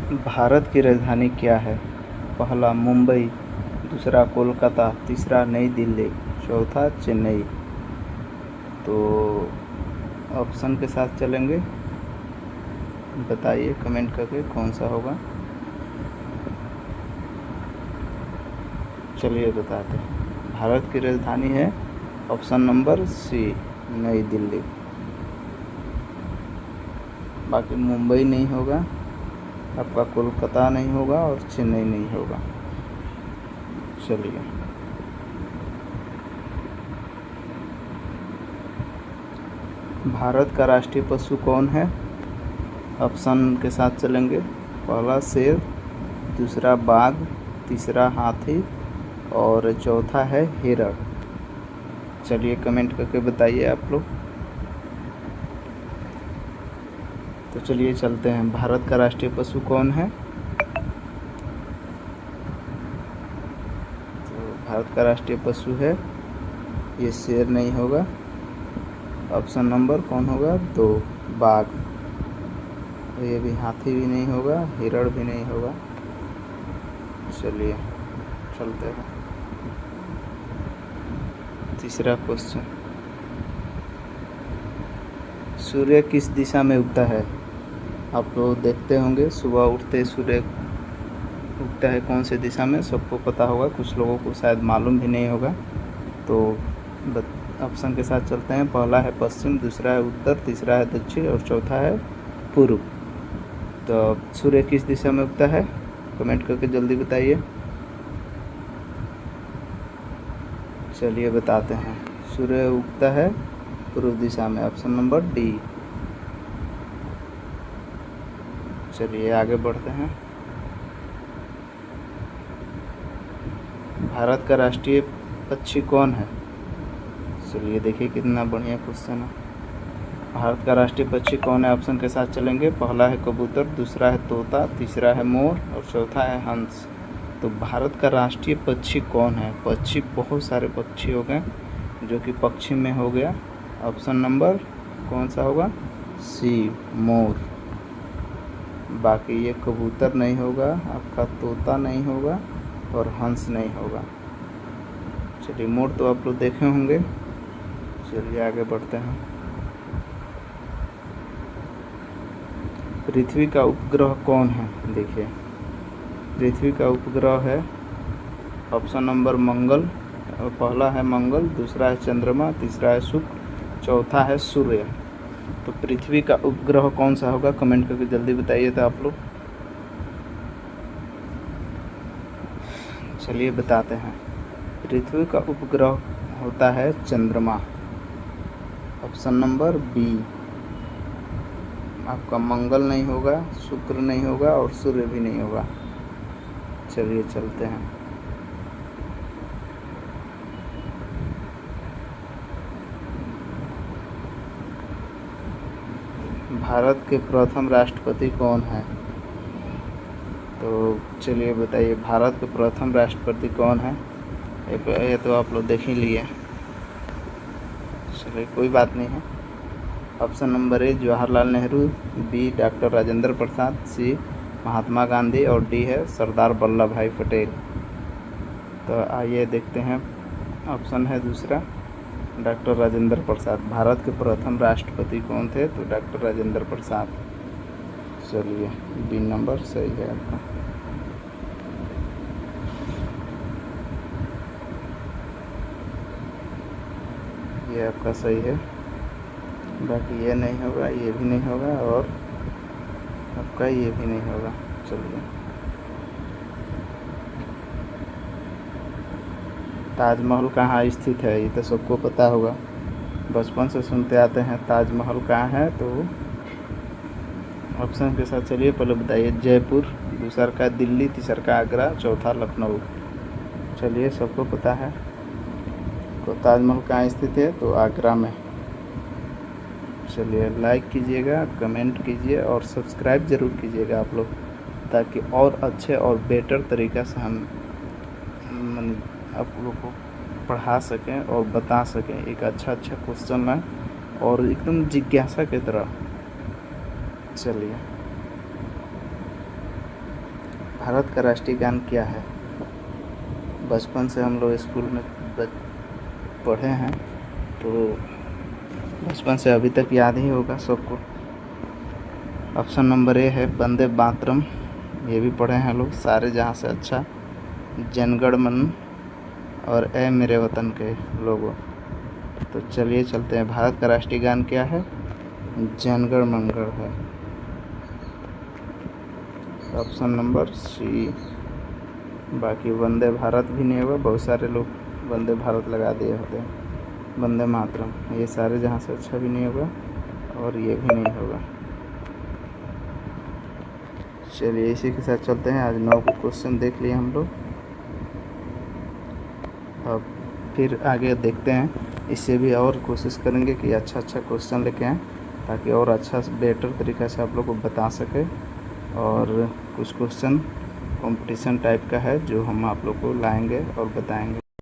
भारत की राजधानी क्या है? पहला मुंबई, दूसरा कोलकाता, तीसरा नई दिल्ली, चौथा चेन्नई। तो ऑप्शन के साथ चलेंगे, बताइए कमेंट करके कौन सा होगा। चलिए बताते हैं, भारत की राजधानी है ऑप्शन नंबर सी, नई दिल्ली। बाकी मुंबई नहीं होगा, आपका कोलकाता नहीं होगा और चेन्नई नहीं होगा। चलिए, भारत का राष्ट्रीय पशु कौन है? ऑप्शन के साथ चलेंगे, पहला शेर, दूसरा बाघ, तीसरा हाथी और चौथा है हिरण। चलिए कमेंट करके बताइए आप लोग। तो चलिए चलते हैं, भारत का राष्ट्रीय पशु कौन है? तो भारत का राष्ट्रीय पशु है, ये शेर नहीं होगा। ऑप्शन नंबर कौन होगा? 2, बाघ। तो ये भी हाथी भी नहीं होगा, हिरण भी नहीं होगा। चलिए चलते हैं, तीसरा क्वेश्चन, सूर्य किस दिशा में उगता है? आप लोग देखते होंगे सुबह उठते सूर्य उगता है कौन से दिशा में, सबको पता होगा, कुछ लोगों को शायद मालूम भी नहीं होगा। तो ऑप्शन के साथ चलते हैं, पहला है पश्चिम, दूसरा है उत्तर, तीसरा है दक्षिण और चौथा है पूर्व। तो सूर्य किस दिशा में उगता है? कमेंट करके जल्दी बताइए। चलिए बताते हैं, सूर्य उगता है पूर्व दिशा में, ऑप्शन नंबर डी। चलिए आगे बढ़ते हैं, भारत का राष्ट्रीय पक्षी कौन है? चलिए देखिए कितना बढ़िया क्वेश्चन है। भारत का राष्ट्रीय पक्षी कौन है? ऑप्शन के साथ चलेंगे, पहला है कबूतर, दूसरा है तोता, तीसरा है मोर और चौथा है हंस। तो भारत का राष्ट्रीय पक्षी कौन है? पक्षी बहुत सारे पक्षी हो गए, जो कि पक्षी में हो गया, ऑप्शन नंबर कौन सा होगा? सी, मोर। बाकी ये कबूतर नहीं होगा, आपका तोता नहीं होगा और हंस नहीं होगा। चलिए, मोर तो आप लोग देखे होंगे। चलिए आगे बढ़ते हैं, पृथ्वी का उपग्रह कौन है? देखिए, पृथ्वी का उपग्रह है ऑप्शन नंबर मंगल। पहला है मंगल, दूसरा है चंद्रमा, तीसरा है शुक्र, चौथा है सूर्य। तो पृथ्वी का उपग्रह कौन सा होगा? कमेंट करके जल्दी बताइए तो आप लोग। चलिए बताते हैं, पृथ्वी का उपग्रह होता है चंद्रमा, ऑप्शन नंबर बी। आपका मंगल नहीं होगा, शुक्र नहीं होगा और सूर्य भी नहीं होगा। चलिए चलते हैं, भारत के प्रथम राष्ट्रपति कौन है? तो चलिए बताइए, भारत के प्रथम राष्ट्रपति कौन है? ये तो आप लोग देख ही लिए। चलिए कोई बात नहीं है। Option number A Jawaharlal Nehru, B doctor Rajendra Prasad, C Mahatma Gandhi और डी है सरदार वल्लभ भाई पटेल। तो आइए देखते हैं, ऑप्शन है दूसरा डॉक्टर राजेंद्र प्रसाद। भारत के प्रथम राष्ट्रपति कौन थे? तो डॉक्टर राजेंद्र प्रसाद। चलिए बी नंबर सही है आपका। ये आपका सही है, बाकी ये नहीं होगा, ये भी नहीं होगा और आपका ये भी नहीं होगा। चलिए, ताजमहल कहाँ स्थित है? ये तो सबको पता होगा, बचपन से सुनते आते हैं। ताजमहल कहाँ है? तो ऑप्शन के साथ चलिए पहले बताइए, जयपुर, दूसरा का दिल्ली, तीसरा का आगरा, चौथा लखनऊ। चलिए सबको पता है, तो ताजमहल कहाँ स्थित है? तो आगरा में। चलिए लाइक कीजिएगा, कमेंट कीजिए और सब्सक्राइब ज़रूर कीजिएगा आप लोग, ताकि और अच्छे और बेटर तरीक़ा से हम आप लोगों को पढ़ा सकें और बता सकें एक अच्छा क्वेश्चन में और एकदम जिज्ञासा की तरह। चलिए। भारत का राष्ट्रीय गान क्या है? बचपन से हम लोग स्कूल में पढ़े हैं, तो बचपन से अभी तक याद ही होगा सबको। ऑप्शन नंबर ए है वंदे मातरम, ये भी पढ़े हैं लोग। सारे जहाँ से अच्छा, जन गण मन और ए मेरे वतन के लोगों। तो चलिए चलते हैं, भारत का राष्ट्रीय गान क्या है? जनगण मंगल है, ऑप्शन नंबर सी। बाकी वंदे भारत भी नहीं होगा, बहुत सारे लोग वंदे भारत लगा दिए होते हैं। वंदे मातरम, ये सारे जहाँ से अच्छा भी नहीं होगा और ये भी नहीं होगा। चलिए इसी के साथ चलते हैं, आज 9 क्वेश्चन देख लिए हम लोग। अब फिर आगे देखते हैं, इससे भी और कोशिश करेंगे कि अच्छा क्वेश्चन लेके आएँ, ताकि और अच्छा बेटर तरीक़ा से आप लोग को बता सके। और कुछ क्वेश्चन कंपटीशन टाइप का है जो हम आप लोग को लाएंगे और बताएंगे।